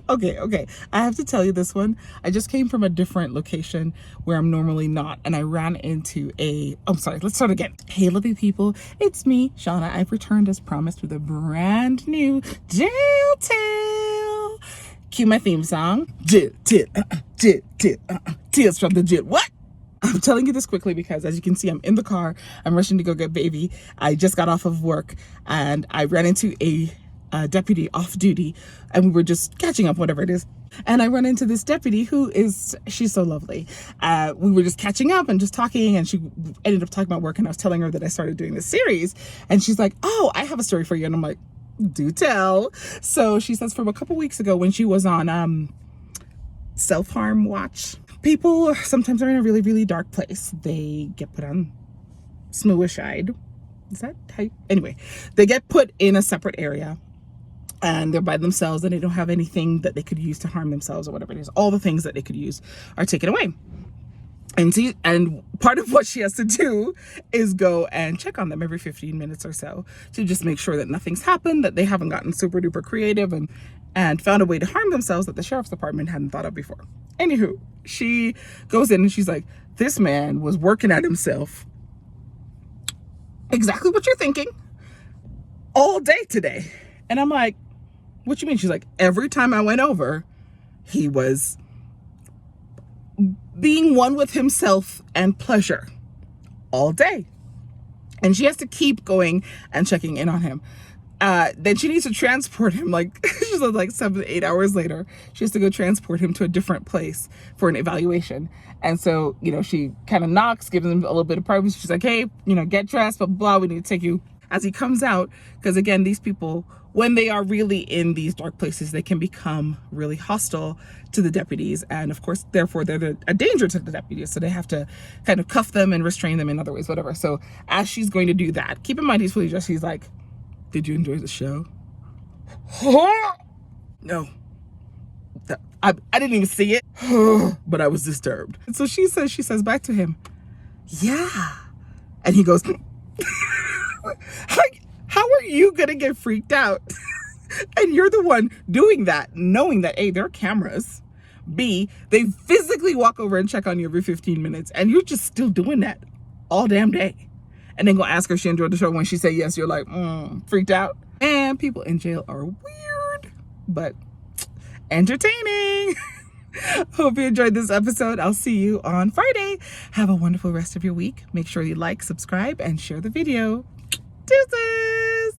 Okay. I have to tell you this one. I just came from a different location where I'm normally not, and I ran into I'm sorry, let's start again. Hey, lovely people. It's me, Shauna. I've returned as promised with a brand new jail tale. Cue my theme song. Tales from the jail. What? I'm telling you this quickly because, as you can see, I'm in the car. I'm rushing to go get baby. I just got off of work and I ran into a deputy off duty, and we were just catching up, whatever it is. And I run into this deputy she's so lovely. We were just catching up and just talking, and she ended up talking about work, and I was telling her that I started doing this series, and she's like, oh, I have a story for you. And I'm like, do tell. So she says from a couple weeks ago when she was on self-harm watch, people sometimes are in a really, really dark place. They get put on smooishide. Is that how anyway, they get put in a separate area and they're by themselves and they don't have anything that they could use to harm themselves or whatever it is. All the things that they could use are taken away. And part of what she has to do is go and check on them every 15 minutes or so to just make sure that nothing's happened, that they haven't gotten super duper creative and found a way to harm themselves that the sheriff's department hadn't thought of before. Anywho, she goes in and she's like, this man was working at himself. Exactly what you're thinking. All day today. And I'm like, what you mean? She's like, every time I went over, he was being one with himself and pleasure all day. And she has to keep going and checking in on him. Then she needs to transport him, like, she's like 7 to 8 hours later, she has to go transport him to a different place for an evaluation. And so, she kind of knocks, gives him a little bit of privacy. She's like, hey, get dressed, blah, blah, we need to take you. As he comes out, because again, these people, when they are really in these dark places, they can become really hostile to the deputies. And of course, therefore, they're a danger to the deputies. So they have to kind of cuff them and restrain them in other ways, whatever. So as she's going to do that, keep in mind, he's fully dressed. She's like, did you enjoy the show? No. I didn't even see it, but I was disturbed. And so she says back to him, yeah. And he goes, how are you going to get freaked out? And you're the one doing that, knowing that, A, there are cameras. B, they physically walk over and check on you every 15 minutes. And you're just still doing that all damn day. And then go ask her if she enjoyed the show. When she say yes, you're like, freaked out. And people in jail are weird, but entertaining. Hope you enjoyed this episode. I'll see you on Friday. Have a wonderful rest of your week. Make sure you like, subscribe, and share the video. Deuces!